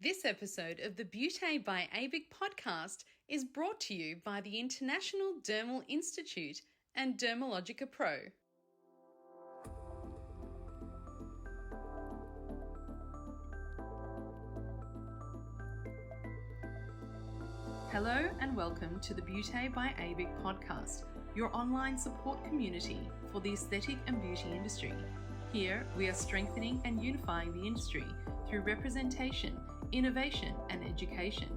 This episode of the Beauté by ABIC podcast is brought to you by the International Dermal Institute and Dermalogica PRO. Hello and welcome to the Beauté by ABIC podcast, your online support community for the aesthetic and beauty industry. Here, we are strengthening and unifying the industry through representation, innovation, and education.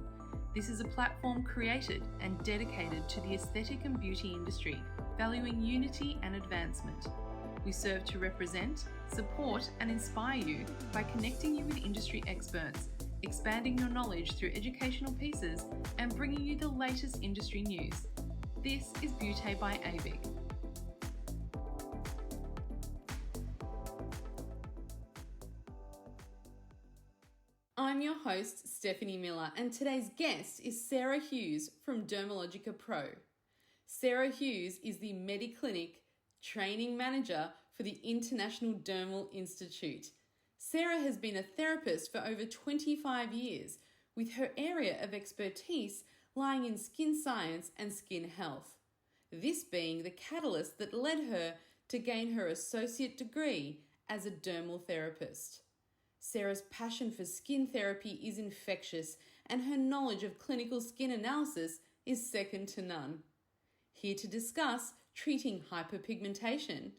This is a platform created and dedicated to the aesthetic and beauty industry, valuing unity and advancement. We serve to represent, support, and inspire you by connecting you with industry experts, expanding your knowledge through educational pieces, and bringing you the latest industry news. This is Beauté by ABIC. I'm your host, Stephanie Miller, and today's guest is Sarah Hughes from Dermalogica PRO. Sarah Hughes is the Mediclinic Training Manager for the International Dermal Institute. Sarah has been a therapist for over 25 years, with her area of expertise lying in skin science and skin health. This being the catalyst that led her to gain her associate degree as a dermal therapist. Sarah's passion for skin therapy is infectious, and her knowledge of clinical skin analysis is second to none. Here to discuss treating hyperpigmentation,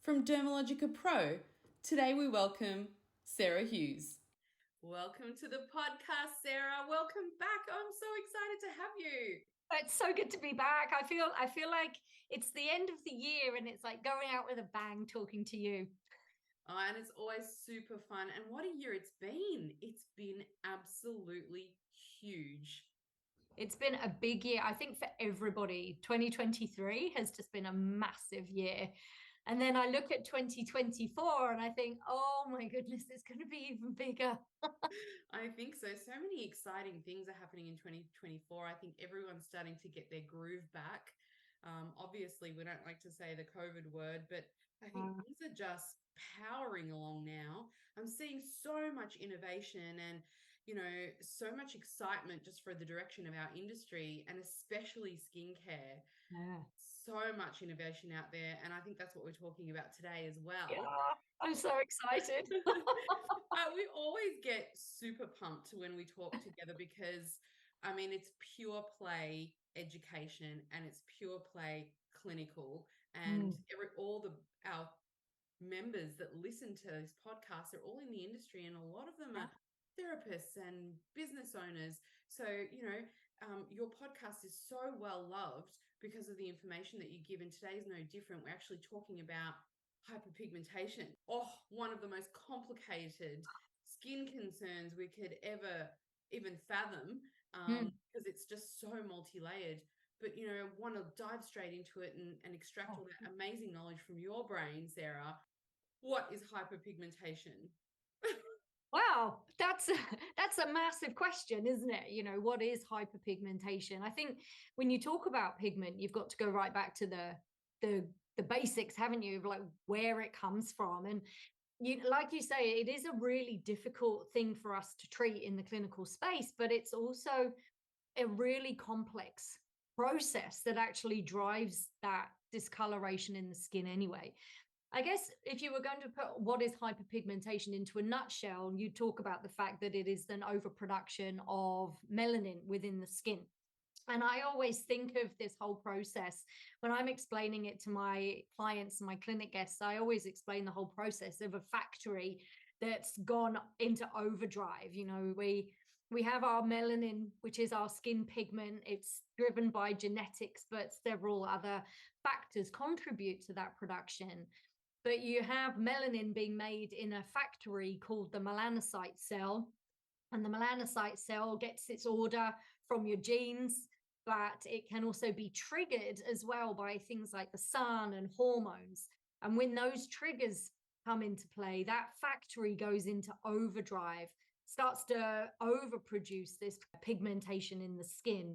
from Dermalogica PRO, today we welcome Sarah Hughes. Welcome to the podcast, Sarah. Welcome back. I'm so excited to have you. It's so good to be back. I feel like it's the end of the year and it's like going out with a bang talking to you. And it's always super fun. And what a year it's been. It's been absolutely huge. It's been a big year. I think for everybody, 2023 has just been a massive year. And then I look at 2024 and I think, oh my goodness, it's going to be even bigger. I think so. So many exciting things are happening in 2024. I think everyone's starting to get their groove back. Obviously, we don't like to say the COVID word, but I think things are just powering along now. I'm seeing so much innovation and, so much excitement just for the direction of our industry, and especially skincare. Yeah. So much innovation out there. And I think that's what we're talking about today as well. Yeah, I'm so excited. We always get super pumped when we talk together because, it's pure play education and it's pure play clinical, and our members that listen to this podcast are all in the industry, and a lot of them are therapists and business owners. So, your podcast is so well loved because of the information that you give, and today's no different. We're actually talking about hyperpigmentation. One of the most complicated skin concerns we could ever even fathom, because it's just so multi-layered. But, want to dive straight into it and extract all that amazing knowledge from your brain, Sarah. What is hyperpigmentation? Wow, that's a massive question, isn't it? What is hyperpigmentation? I think when you talk about pigment, you've got to go right back to the basics, haven't you? Like where it comes from. And like you say, it is a really difficult thing for us to treat in the clinical space, but it's also a really complex process that actually drives that discoloration in the skin anyway. I guess if you were going to put what is hyperpigmentation into a nutshell, you talk about the fact that it is an overproduction of melanin within the skin. And I always think of this whole process when I'm explaining it to my clients and my clinic guests. I always explain the whole process of a factory that's gone into overdrive. We have our melanin, which is our skin pigment. It's driven by genetics, but several other factors contribute to that production. But you have melanin being made in a factory called the melanocyte cell. And the melanocyte cell gets its order from your genes, but it can also be triggered as well by things like the sun and hormones. And when those triggers come into play, that factory goes into overdrive, starts to overproduce this pigmentation in the skin,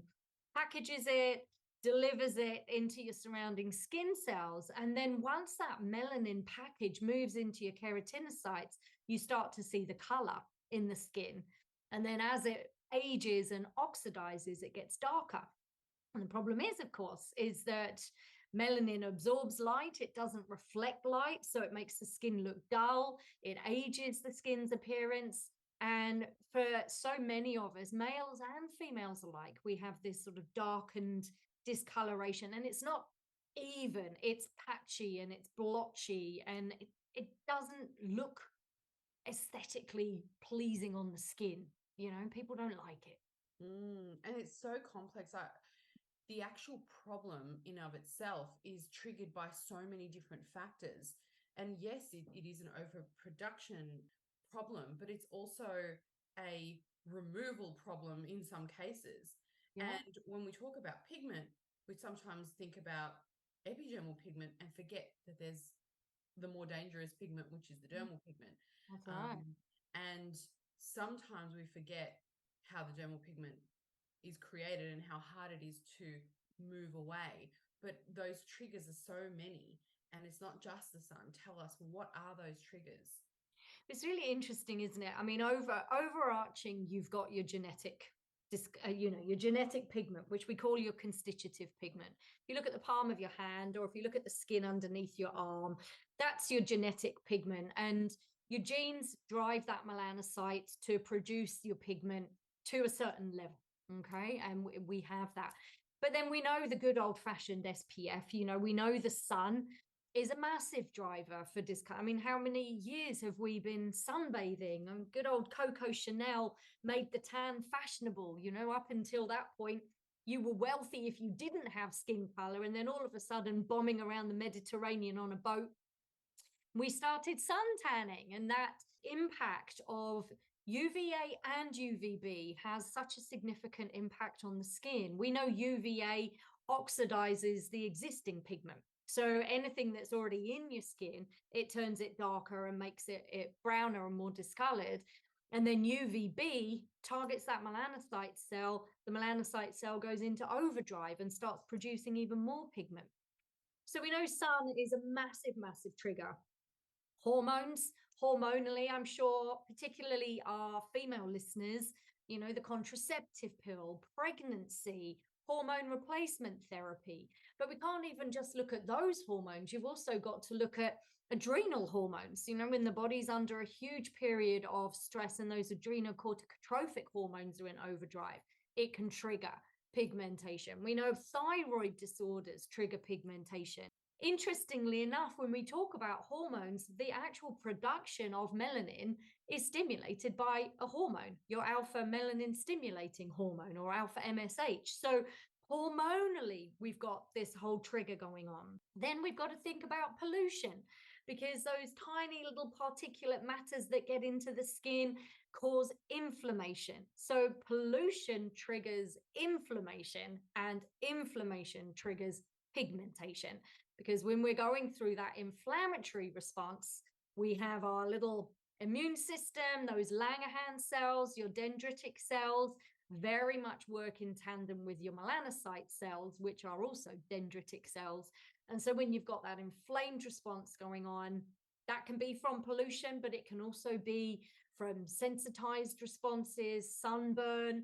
packages it, delivers it into your surrounding skin cells. And then once that melanin package moves into your keratinocytes, you start to see the color in the skin. And then as it ages and oxidizes, it gets darker. And the problem is, of course, is that melanin absorbs light. It doesn't reflect light, so it makes the skin look dull. It ages the skin's appearance. And for so many of us, males and females alike, we have this sort of darkened discoloration, and it's not even, it's patchy and it's blotchy, and it doesn't look aesthetically pleasing on the skin. People don't like it. And it's so complex. The actual problem in of itself is triggered by so many different factors. And yes, it is an overproduction problem, but it's also a removal problem in some cases. Yeah. And when we talk about pigment, we sometimes think about epidermal pigment and forget that there's the more dangerous pigment, which is the dermal pigment. That's right. And sometimes we forget how the dermal pigment is created and how hard it is to move away. But those triggers are so many, and it's not just the sun. Tell us, what are those triggers? It's really interesting, isn't it? I mean, overarching, you've got your genetic your genetic pigment, which we call your constitutive pigment. If you look at the palm of your hand, or if you look at the skin underneath your arm, that's your genetic pigment. And your genes drive that melanocyte to produce your pigment to a certain level. Okay. And we have that. But then we know the good old fashioned SPF, we know the sun is a massive driver for discount. I mean, how many years have we been sunbathing? And good old Coco Chanel made the tan fashionable. Up until that point, you were wealthy if you didn't have skin color. And then all of a sudden, bombing around the Mediterranean on a boat, we started sun tanning. And that impact of UVA and UVB has such a significant impact on the skin. We know UVA oxidizes the existing pigment. So anything that's already in your skin, it turns it darker and makes it browner and more discolored. And then UVB targets that melanocyte cell. The melanocyte cell goes into overdrive and starts producing even more pigment. So we know sun is a massive, massive trigger. Hormones, hormonally, I'm sure, particularly our female listeners, the contraceptive pill, pregnancy, hormone replacement therapy. But we can't even just look at those hormones. You've also got to look at adrenal hormones. When the body's under a huge period of stress and those adrenocorticotropic hormones are in overdrive, it can trigger pigmentation. We know thyroid disorders trigger pigmentation. Interestingly enough, when we talk about hormones, the actual production of melanin is stimulated by a hormone, your alpha melanin stimulating hormone, or alpha MSH. So hormonally, we've got this whole trigger going on. Then we've got to think about pollution, because those tiny little particulate matters that get into the skin cause inflammation. So pollution triggers inflammation, and inflammation triggers pigmentation. Because when we're going through that inflammatory response, we have our little immune system, those Langerhans cells, your dendritic cells, very much work in tandem with your melanocyte cells, which are also dendritic cells. And so when you've got that inflamed response going on, that can be from pollution, but it can also be from sensitized responses, sunburn,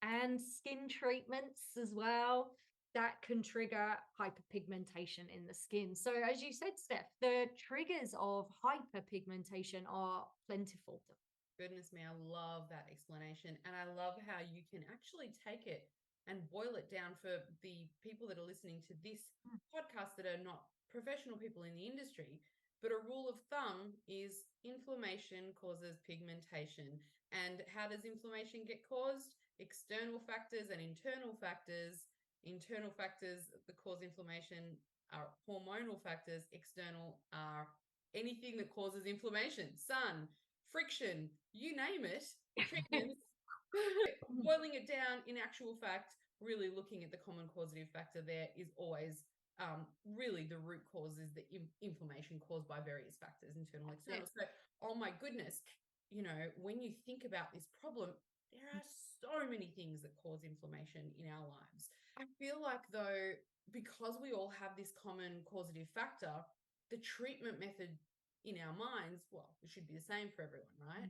and skin treatments as well. That can trigger hyperpigmentation in the skin. So as you said, Steph, the triggers of hyperpigmentation are plentiful. Goodness me, I love that explanation. And I love how you can actually take it and boil it down for the people that are listening to this podcast that are not professional people in the industry. But a rule of thumb is inflammation causes pigmentation. And how does inflammation get caused? External factors and internal factors. Internal factors that cause inflammation are hormonal factors. External are anything that causes inflammation, sun, friction, you name it, triggers. Boiling it down, in actual fact, really looking at the common causative factor there is always really the root cause is the inflammation caused by various factors, internal, external. So, oh my goodness, when you think about this problem, there are so many things that cause inflammation in our lives. I feel like, though, because we all have this common causative factor, the treatment method in our minds, well, it should be the same for everyone, right?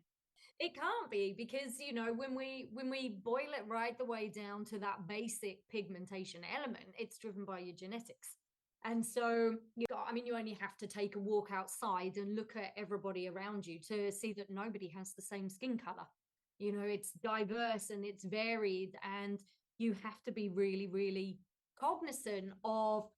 It can't be, because when we boil it right the way down to that basic pigmentation element, it's driven by your genetics. And so you only have to take a walk outside and look at everybody around you to see that nobody has the same skin color. It's diverse and it's varied, and you have to be really, really cognizant of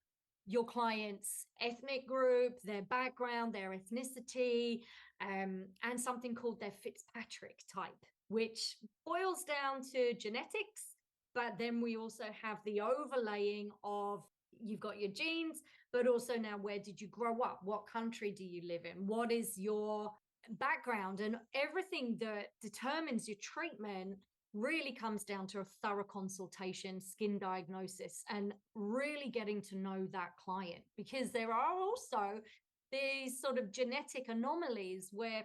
your client's ethnic group, their background, their ethnicity, and something called their Fitzpatrick type, which boils down to genetics. But then we also have the overlaying of, you've got your genes, but also now, where did you grow up? What country do you live in? What is your background? And everything that determines your treatment really comes down to a thorough consultation, skin diagnosis, and really getting to know that client, because there are also these sort of genetic anomalies where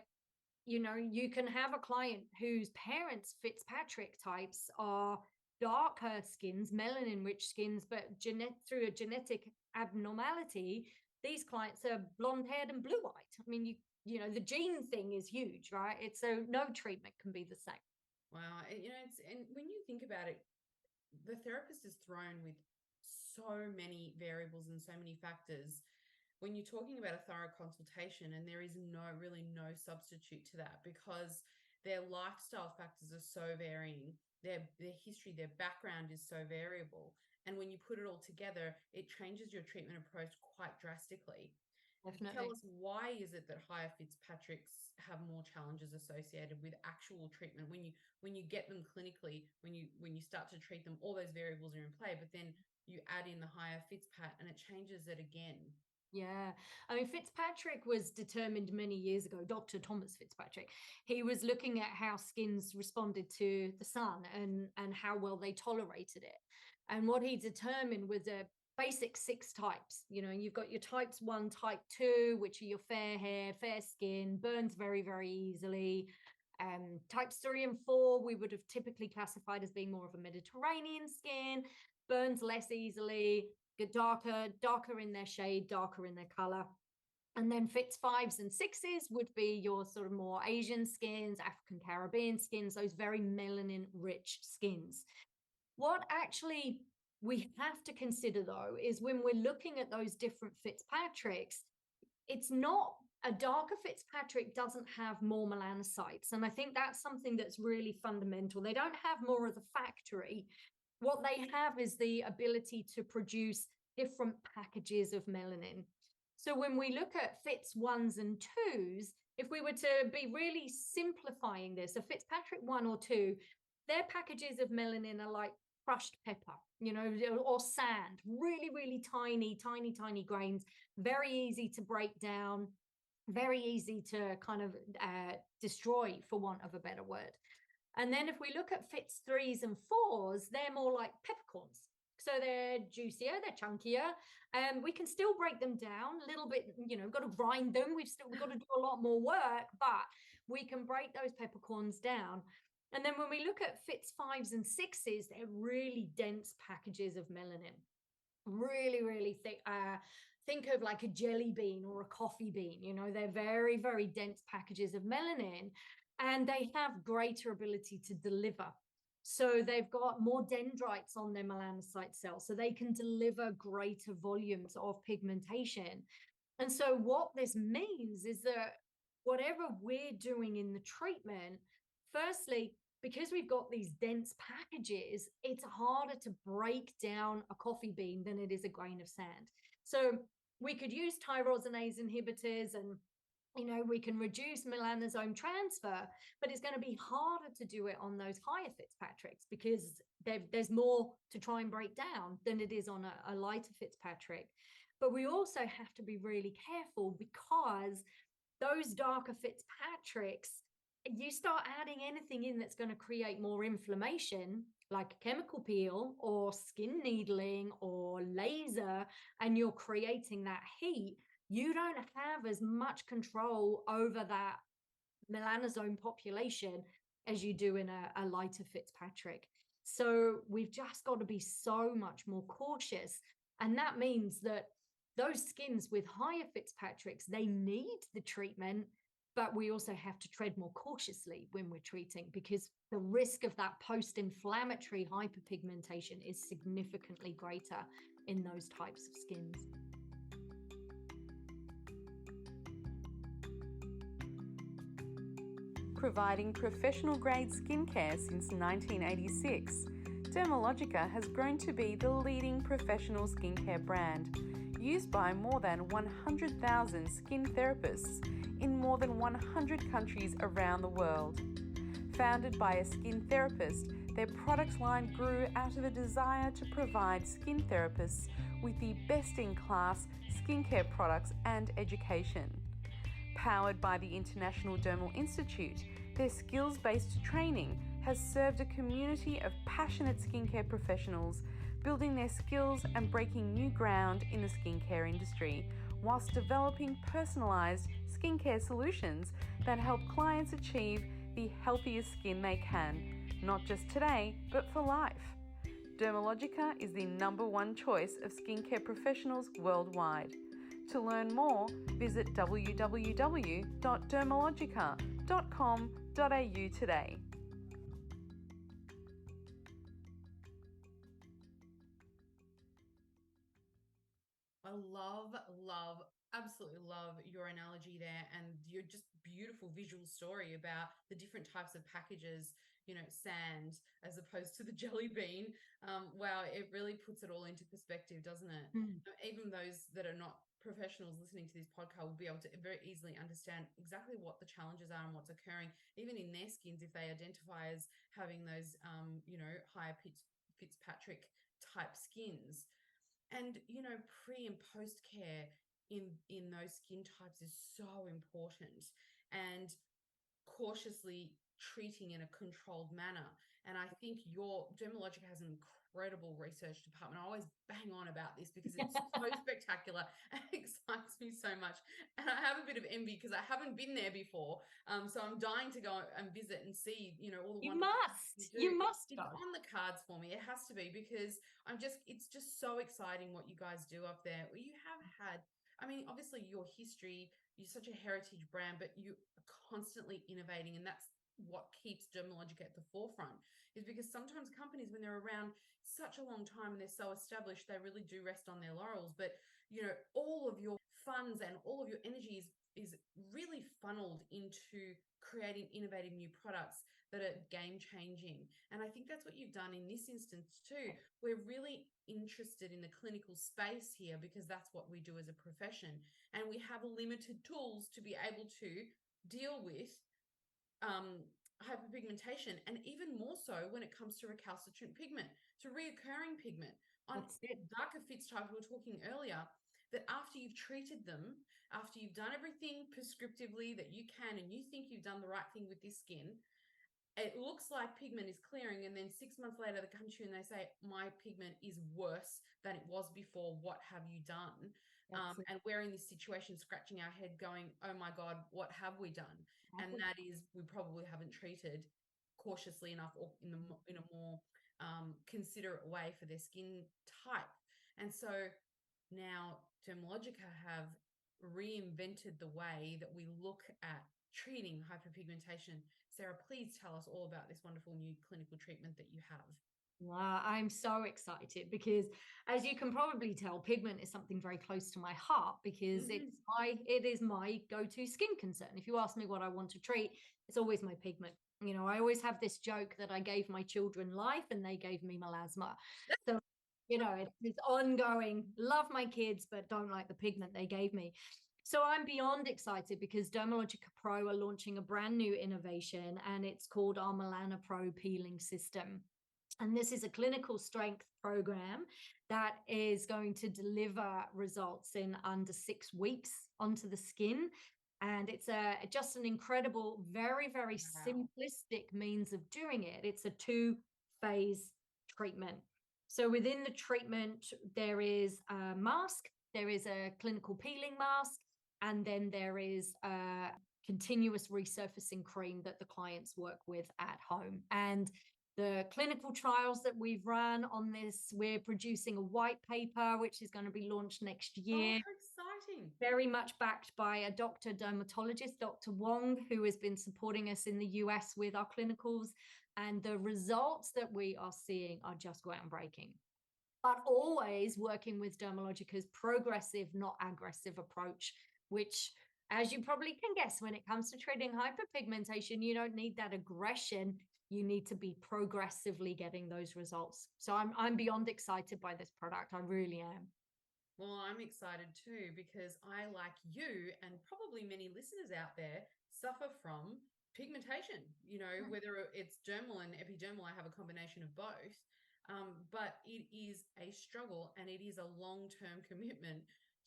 you can have a client whose parents' Fitzpatrick types are darker skins, melanin rich skins, but through a genetic abnormality, these clients are blonde haired and blue eyed. I mean, the gene thing is huge, right? It's so no treatment can be the same. Wow. And when you think about it, the therapist is thrown with so many variables and so many factors when you're talking about a thorough consultation, and there is really no substitute to that, because their lifestyle factors are so varying, their history, their background is so variable. And when you put it all together, it changes your treatment approach quite drastically. Definitely. Tell us, why is it that higher Fitzpatricks have more challenges associated with actual treatment? When you get them clinically, when you start to treat them, all those variables are in play, but then you add in the higher Fitzpat and it changes it again. Yeah. I mean, Fitzpatrick was determined many years ago, Dr. Thomas Fitzpatrick. He was looking at how skins responded to the sun and how well they tolerated it. And what he determined was a basic 6 types. You've got your types 1, type 2, which are your fair hair, fair skin, burns very, very easily. Types 3 and 4, we would have typically classified as being more of a Mediterranean skin, burns less easily, get darker in their shade, darker in their color. And then Fitz 5s and 6s would be your sort of more Asian skins, African Caribbean skins, those very melanin rich skins. What actually we have to consider, though, is when we're looking at those different Fitzpatricks, it's not a darker Fitzpatrick doesn't have more melanocytes. And I think that's something that's really fundamental. They don't have more of the factory. What they have is the ability to produce different packages of melanin. So when we look at Fitz 1s and 2s, if we were to be really simplifying this, a Fitzpatrick 1 or 2, their packages of melanin are like crushed pepper, or sand, really, really tiny, tiny, tiny grains, very easy to break down, very easy to kind of destroy, for want of a better word. And then if we look at Fitz 3s and 4s, they're more like peppercorns. So they're juicier, they're chunkier, and we can still break them down a little bit, we've got to grind them. We've got to do a lot more work, but we can break those peppercorns down. And then when we look at Fitz 5s and 6s, they're really dense packages of melanin. Really, really thick. Think of like a jelly bean or a coffee bean. They're very, very dense packages of melanin, and they have greater ability to deliver. So they've got more dendrites on their melanocyte cells, so they can deliver greater volumes of pigmentation. And so what this means is that whatever we're doing in the treatment, firstly, because we've got these dense packages, it's harder to break down a coffee bean than it is a grain of sand. So we could use tyrosinase inhibitors, and we can reduce melanosome transfer, but it's going to be harder to do it on those higher Fitzpatricks, because there's more to try and break down than it is on a lighter Fitzpatrick. But we also have to be really careful, because those darker Fitzpatricks, you start adding anything in that's going to create more inflammation, like chemical peel or skin needling or laser, and you're creating that heat, you don't have as much control over that melanosome population as you do in a lighter Fitzpatrick. So we've just got to be so much more cautious. And that means that those skins with higher Fitzpatricks, they need the treatment, But we also have to tread more cautiously when we're treating, because the risk of that post-inflammatory hyperpigmentation is significantly greater in those types of skins. Providing professional-grade skincare since 1986, Dermalogica has grown to be the leading professional skincare brand, used by more than 100,000 skin therapists in more than 100 countries around the world. Founded by a skin therapist, their product line grew out of a desire to provide skin therapists with the best-in-class skincare products and education. Powered by the International Dermal Institute, their skills-based training has served a community of passionate skincare professionals, building their skills and breaking new ground in the skincare industry, whilst developing personalised skincare solutions that help clients achieve the healthiest skin they can, not just today, but for life. Dermalogica is the #1 choice of skincare professionals worldwide. To learn more, visit www.dermalogica.com.au today. I absolutely love your analogy there, and your just beautiful visual story about the different types of packages, sand as opposed to the jelly bean. Wow, it really puts it all into perspective, doesn't it? Even those that are not professionals listening to this podcast will be able to very easily understand exactly what the challenges are and what's occurring, even in their skins, if they identify as having those, higher Fitzpatrick type skins. And pre and post care in those skin types is so important, and cautiously treating in a controlled manner. And I think your Dermalogica has an incredible research department. I always bang on about this because it's so spectacular and it excites me so much. And I have a bit of envy because I haven't been there before. So I'm dying to go and visit and see, all the wonderful things You must It's go. on the cards for me. It has to be, because it's just so exciting what you guys do up there. You have had, I mean, obviously your history, you're such a heritage brand, but you are constantly innovating, and that's what keeps Dermalogica at the forefront, is because sometimes companies, when they're around such a long time and they're so established, they really do rest on their laurels. But all of your funds and all of your energy is really funneled into creating innovative new products that are game changing. And I think that's what you've done in this instance too. We're really interested in the clinical space here because that's what we do as a profession, and we have limited tools to be able to deal with hyperpigmentation, and even more so when it comes to recalcitrant pigment, to reoccurring pigment on darker fits type we were talking earlier, that after you've treated them, after you've done everything prescriptively that you can, and you think you've done the right thing with this skin, it looks like pigment is clearing, and then 6 months later they come to you and they say, my pigment is worse than it was before, what have you done? And we're in this situation scratching our head going, oh my God, what have we done? And that is, we probably haven't treated cautiously enough, or in a more considerate way for their skin type. And so now Dermalogica have reinvented the way that we look at treating hyperpigmentation. Sarah, please tell us all about this wonderful new clinical treatment that you have. Wow, I'm so excited because, as you can probably tell, pigment is something very close to my heart, because it is my go-to skin concern. If you ask me what I want to treat, it's always my pigment. I always have this joke that I gave my children life and they gave me melasma. So, it's ongoing. Love my kids, but don't like the pigment they gave me. So I'm beyond excited because Dermalogica Pro are launching a brand new innovation, and it's called our Melana Pro peeling system. And this is a clinical strength program that is going to deliver results in under 6 weeks onto the skin. And it's just an incredible, very, very simplistic means of doing it. It's a 2-phase treatment. So within the treatment, there is a mask, there is a clinical peeling mask, and then there is a continuous resurfacing cream that the clients work with at home. And the clinical trials that we've run on this, we're producing a white paper, which is going to be launched next year. Oh, how exciting. Very much backed by a doctor dermatologist, Dr. Wong, who has been supporting us in the US with our clinicals. And the results that we are seeing are just groundbreaking. But always working with Dermalogica's progressive, not aggressive approach, which, as you probably can guess, when it comes to treating hyperpigmentation, you don't need that aggression. You need to be progressively getting those results. So I'm beyond excited by this product. I really am. Well, I'm excited too, because I, like you and probably many listeners out there, suffer from pigmentation, whether it's dermal and epidermal. I have a combination of both. But it is a struggle, and it is a long-term commitment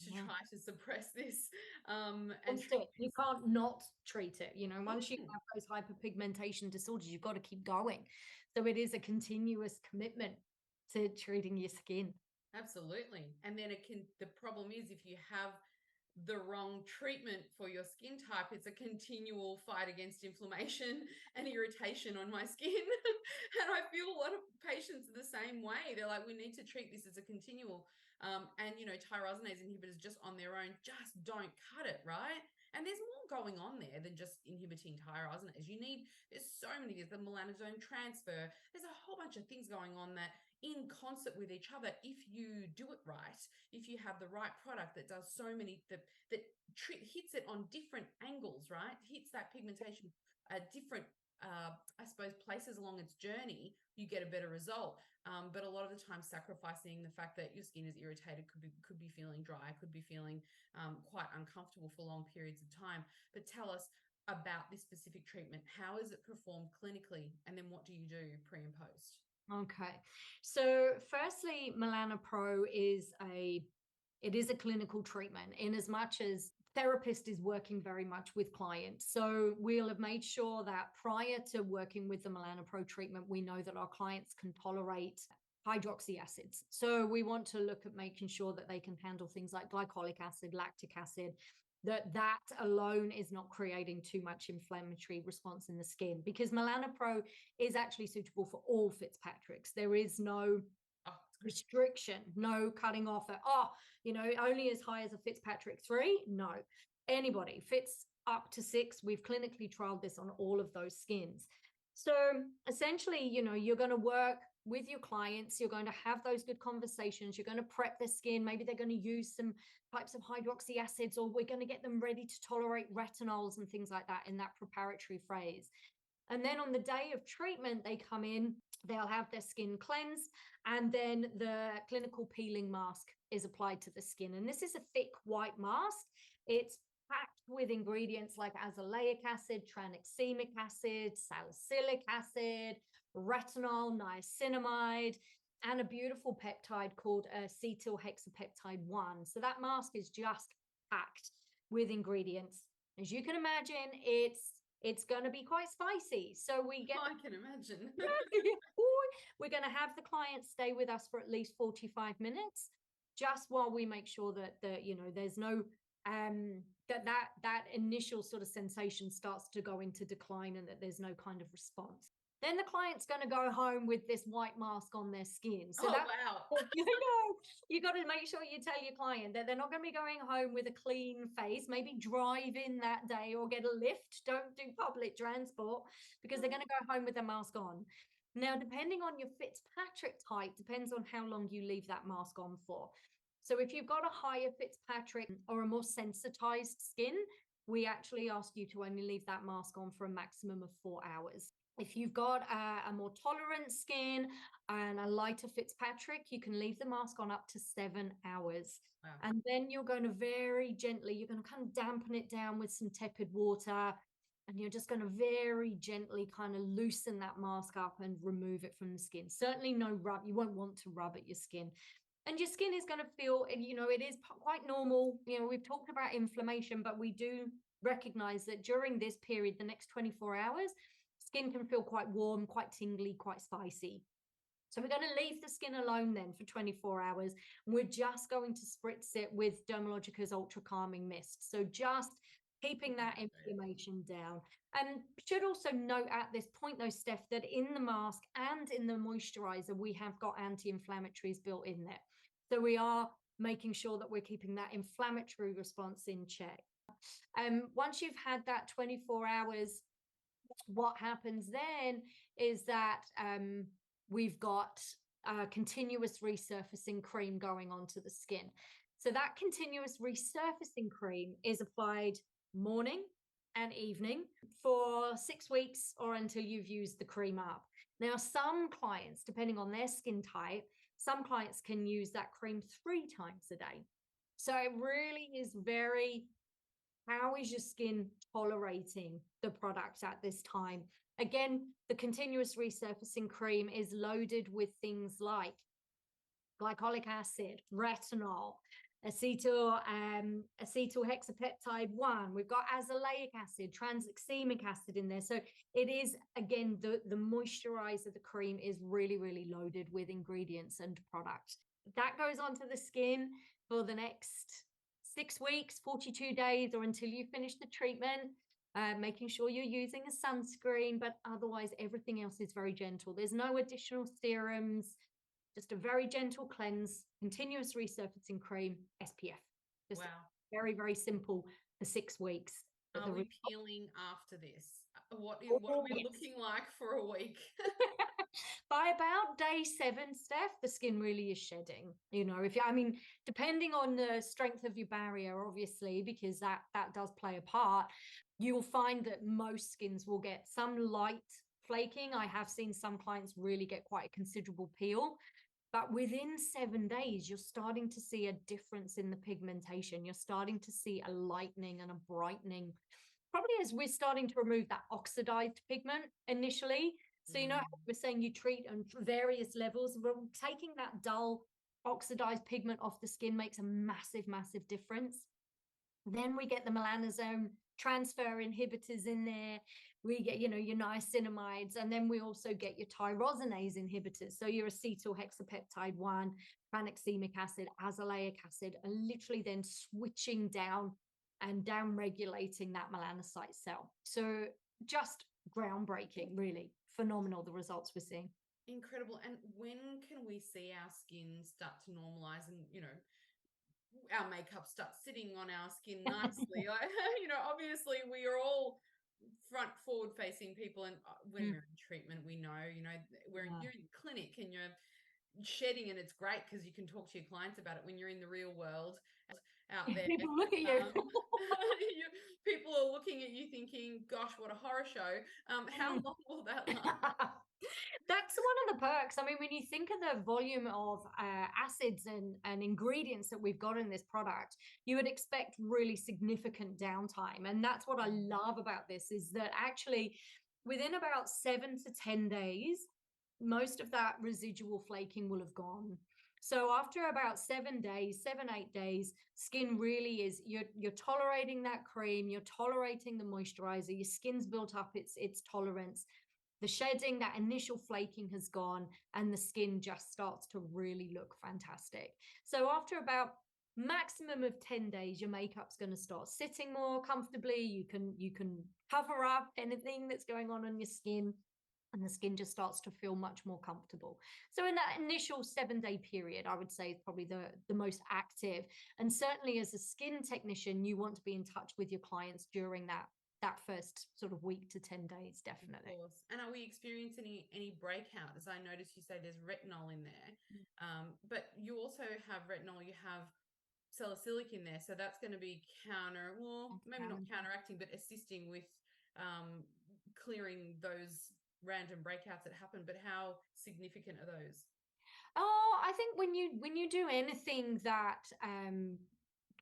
to try to suppress this and treat You can't not treat it. Once you Mm. have those hyperpigmentation disorders, you've got to keep going. So it is a continuous commitment to treating your skin. Absolutely. And then the problem is, if you have the wrong treatment for your skin type, it's a continual fight against inflammation and irritation on my skin. And I feel a lot of patients are the same way. They're like, we need to treat this as a continual. And tyrosinase inhibitors just on their own just don't cut it, right? And there's more going on there than just inhibiting tyrosinase. There's so many, there's the melanosome transfer. There's a whole bunch of things going on that in concert with each other, if you do it right, if you have the right product that does so many, that hits it on different angles, right? Hits that pigmentation at different, I suppose, places along its journey, you get a better result. But a lot of the time, sacrificing the fact that your skin is irritated, could be feeling dry, could be feeling quite uncomfortable for long periods of time. But tell us about this specific treatment. How is it performed clinically? And then what do you do pre and post? Okay. So firstly, Melana Pro is a clinical treatment, in as much as therapist is working very much with clients. So we'll have made sure that prior to working with the Melana Pro treatment, we know that our clients can tolerate hydroxy acids. So we want to look at making sure that they can handle things like glycolic acid, lactic acid, that alone is not creating too much inflammatory response in the skin, because Melana Pro is actually suitable for all Fitzpatricks. There is no restriction, no cutting off at, only as high as a Fitzpatrick 3. No, anybody fits up to 6. We've clinically trialed this on all of those skins. So essentially, you're going to work with your clients, you're going to have those good conversations, you're going to prep their skin. Maybe they're going to use some types of hydroxy acids, or we're going to get them ready to tolerate retinols and things like that in that preparatory phase. And then on the day of treatment, they come in, they'll have their skin cleansed, and then the clinical peeling mask is applied to the skin. And this is a thick white mask. It's packed with ingredients like azelaic acid, tranexamic acid, salicylic acid, retinol, niacinamide, and a beautiful peptide called acetyl-hexapeptide 1. So that mask is just packed with ingredients. As you can imagine, it's going to be quite spicy. So we get... I can imagine. We're going to have the client stay with us for at least 45 minutes, just while we make sure that there's no that initial sort of sensation starts to go into decline, and that there's no kind of response. Then the client's going to go home with this white mask on their skin. So wow. You got to make sure you tell your client that they're not going to be going home with a clean face. Maybe drive in that day or get a lift. Don't do public transport, because they're going to go home with their mask on. Now, depending on your Fitzpatrick type, depends on how long you leave that mask on for. So if you've got a higher Fitzpatrick or a more sensitized skin, we actually ask you to only leave that mask on for a maximum of 4 hours. If you've got a more tolerant skin and a lighter Fitzpatrick, you can leave the mask on up to 7 hours. Wow. And then you're going to very gently, you're going to kind of dampen it down with some tepid water, and you're just going to very gently kind of loosen that mask up and remove it from the skin. Certainly no rub. You won't want to rub at your skin. And your skin is going to feel, it is quite normal. We've talked about inflammation, but we do recognize that during this period, the next 24 hours, skin can feel quite warm, quite tingly, quite spicy. So we're going to leave the skin alone then for 24 hours. We're just going to spritz it with Dermalogica's Ultra Calming Mist. So just keeping that inflammation down. And should also note at this point, though, Steph, that in the mask and in the moisturizer, we have got anti-inflammatories built in there. So we are making sure that we're keeping that inflammatory response in check. Once you've had that 24 hours, what happens then is that we've got a continuous resurfacing cream going onto the skin. So that continuous resurfacing cream is applied morning and evening for 6 weeks or until you've used the cream up. Now, some clients, depending on their skin type, some clients can use that cream 3 times a day. So it really is very, how is your skin tolerating the product at this time? Again, the continuous resurfacing cream is loaded with things like glycolic acid, retinol, acetohexapeptide 1. We've got azelaic acid, tranexamic acid in there. So it is, again, the moisturizer, the cream is really, really loaded with ingredients and products. That goes onto the skin for the next 6 weeks, 42 days, or until you finish the treatment. Making sure you're using a sunscreen, but otherwise everything else is very gentle. There's no additional serums, just a very gentle cleanse, continuous resurfacing cream, SPF. Just wow. very, very simple for 6 weeks. Are we peeling after this? What are we looking like for a week? By about day 7, Steph, the skin really is shedding. You know, depending on the strength of your barrier, obviously, because that does play a part, you will find that most skins will get some light flaking. I have seen some clients really get quite a considerable peel. But within 7 days, you're starting to see a difference in the pigmentation. You're starting to see a lightening and a brightening, probably as we're starting to remove that oxidized pigment initially. So, you know, we're saying you treat on various levels. Well, taking that dull oxidized pigment off the skin makes a massive, massive difference. Then we get the melanosome transfer inhibitors in there. We get, you know, your niacinamides, and then we also get your tyrosinase inhibitors. So your acetohexapeptide 1, tranexamic acid, azelaic acid, and literally then switching down and down regulating that melanocyte cell. So just groundbreaking, really phenomenal, the results we're seeing. Incredible. And when can we see our skin start to normalize and, you know, our makeup starts sitting on our skin nicely? You know, obviously we are all forward facing people, and when we're in treatment, we know, you know, you're in clinic and you're shedding, and it's great because you can talk to your clients about it. When you're in the real world out there, people look at you. People are looking at you thinking, gosh, what a horror show. How long will that last? That's one of the perks. I mean, when you think of the volume of acids and ingredients that we've got in this product, you would expect really significant downtime. And that's what I love about this, is that actually within about 7 to 10 days, most of that residual flaking will have gone. So after about 7 days, 7-8 days, skin really is, you're tolerating that cream, you're tolerating the moisturizer, your skin's built up its tolerance. The shedding, that initial flaking has gone, and the skin just starts to really look fantastic. So after about maximum of 10 days, your makeup's going to start sitting more comfortably. You can cover up anything that's going on your skin, and the skin just starts to feel much more comfortable. So in that initial 7-day period, I would say is probably the most active. And certainly as a skin technician, you want to be in touch with your clients during that first sort of week to 10 days, definitely. Of course. And are we experiencing any breakout? As I noticed, you say there's retinol in there, but you also have retinol, you have salicylic in there, so that's going to be maybe not counteracting, but assisting with clearing those random breakouts that happen. But how significant are those? Oh, I think when you do anything that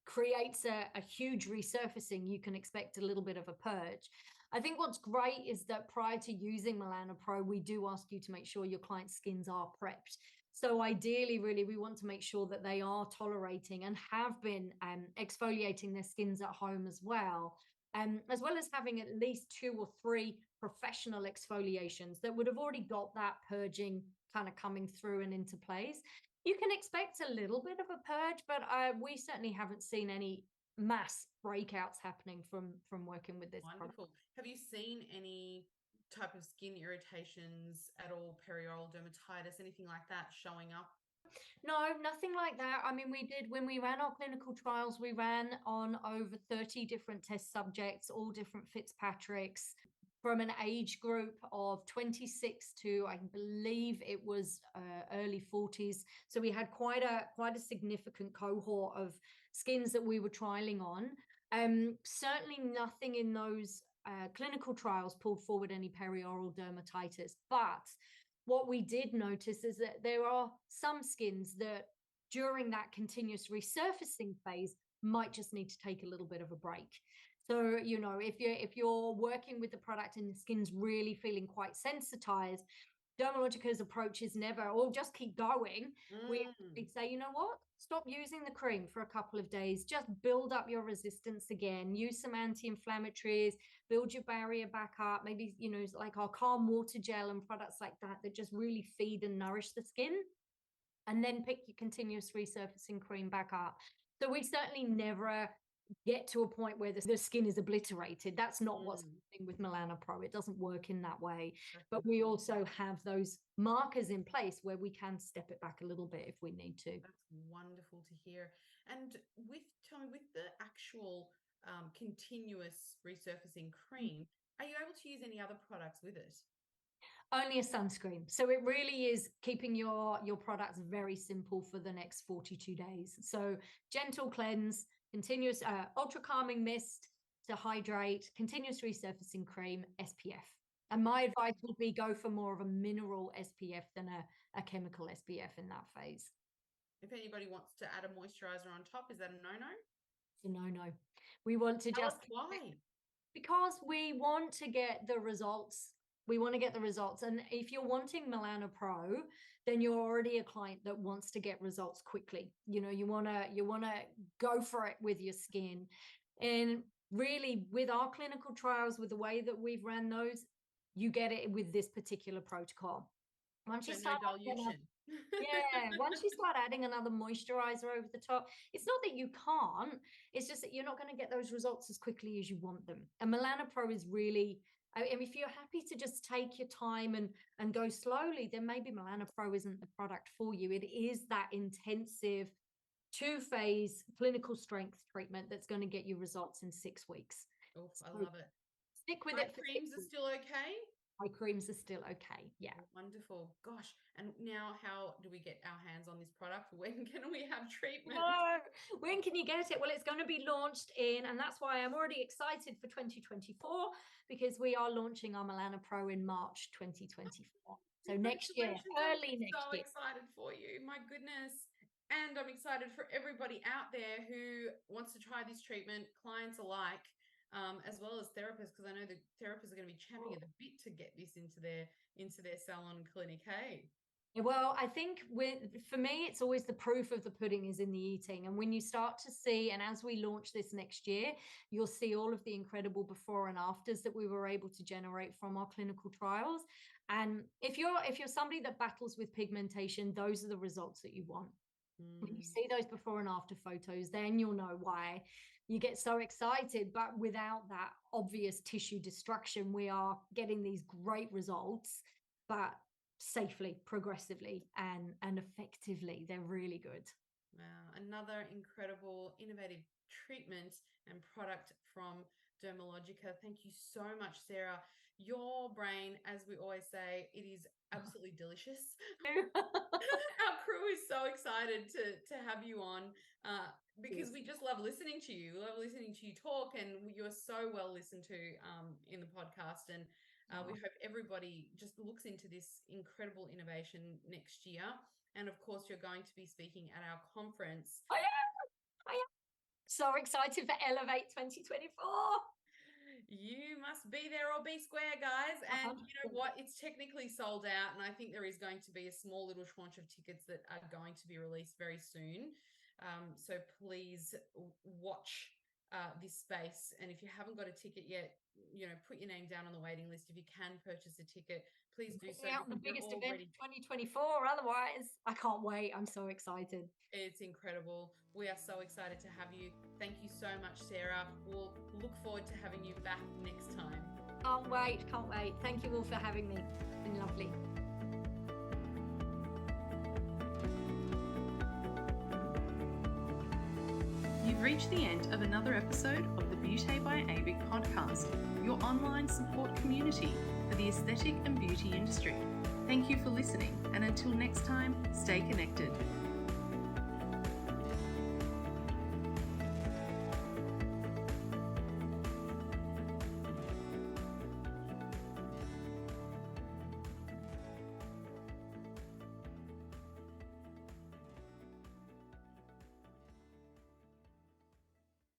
creates a huge resurfacing, you can expect a little bit of a purge. I think what's great is that prior to using Melana Pro, we do ask you to make sure your client's skins are prepped. So ideally, really, we want to make sure that they are tolerating and have been exfoliating their skins at home as well as having at least 2 or 3 professional exfoliations that would have already got that purging kind of coming through and into place. You can expect a little bit of a purge, but we certainly haven't seen any mass breakouts happening from working with this Wonderful product. Have you seen any type of skin irritations at all, perioral dermatitis, anything like that showing up No, nothing like that. I mean, when we ran our clinical trials, we ran on over 30 different test subjects, all different Fitzpatrick's, from an age group of 26 to, I believe it was early 40s. So we had quite a significant cohort of skins that we were trialing on. Certainly nothing in those clinical trials pulled forward any perioral dermatitis, but what we did notice is that there are some skins that during that continuous resurfacing phase might just need to take a little bit of a break. So, if you're working with the product and the skin's really feeling quite sensitized, Dermalogica's approach is never, oh, just keep going. We say, you know what? Stop using the cream for a couple of days. Just build up your resistance again. Use some anti-inflammatories, build your barrier back up. Maybe, like our calm water gel and products like that just really feed and nourish the skin. And then pick your continuous resurfacing cream back up. So we certainly never get to a point where the skin is obliterated. That's not what's happening with Milana Pro. It doesn't work in that way. But we also have those markers in place where we can step it back a little bit if we need to. That's wonderful to hear. And tell me, with the actual continuous resurfacing cream, are you able to use any other products with it? Only a sunscreen. So it really is keeping your products very simple for the next 42 days. So gentle cleanse, continuous ultra calming mist to hydrate, continuous resurfacing cream, SPF. And my advice would be go for more of a mineral SPF than a chemical SPF in that phase. If anybody wants to add a moisturizer on top, is that a no-no? It's a no-no. We want to Tell just... us why. Because we want to get the results. We want to get the results. And if you're wanting Milana Pro, then you're already a client that wants to get results quickly. You want to go for it with your skin. And really, with our clinical trials, with the way that we've ran those, you get it with this particular protocol. Once you start dilution. Once you start adding another moisturizer over the top, it's not that you can't, it's just that you're not going to get those results as quickly as you want them. And Milana Pro is really, I mean, if you're happy to just take your time and go slowly, then maybe Milana Pro isn't the product for you. It is that intensive 2-phase clinical strength treatment that's going to get you results in 6 weeks. Oh, I love it. Stick with it. Creams are still okay? Eye creams are still okay. Yeah. Oh, wonderful. Gosh. And now how do we get our hands on this product? When can we have treatment? When can you get it? Well, it's going to be launched and that's why I'm already excited for 2024, because we are launching our Milana Pro in March 2024. So next year, early next year. I'm so excited for you. My goodness. And I'm excited for everybody out there who wants to try this treatment, clients alike. As well as therapists, because I know the therapists are going to be champing at the bit to get this into their salon and clinic. Hey. Well, I think for me, it's always the proof of the pudding is in the eating. And when you start to see, and as we launch this next year, you'll see all of the incredible before and afters that we were able to generate from our clinical trials. And if you're somebody that battles with pigmentation, those are the results that you want. When you see those before and after photos, then you'll know why you get so excited. But without that obvious tissue destruction, we are getting these great results, but safely, progressively, and effectively. They're really good. Wow. Another incredible, innovative treatment and product from Dermalogica. Thank you so much, Sarah. Your brain, as we always say, it is absolutely delicious. Our crew is so excited to have you on because we just love listening to you. We love listening to you talk, and you're so well listened to in the podcast. And we hope everybody just looks into this incredible innovation next year. And of course, you're going to be speaking at our conference. I am so excited for Elevate 2024. You must be there or be square, guys. And you know what? It's technically sold out. And I think there is going to be a small little tranche of tickets that are going to be released very soon. So please watch this space. And if you haven't got a ticket yet, put your name down on the waiting list. If you can purchase a ticket, please do so. Out the biggest event of 2024. Otherwise, I can't wait. I'm so excited. It's incredible. We are so excited to have you. Thank you so much, Sarah. We'll look forward to having you back next time. Can't wait. Thank you all for having me. It's been lovely. You've reached the end of another episode of the Beauty by AVIC podcast, your online support community for the aesthetic and beauty industry. Thank you for listening, and until next time, stay connected.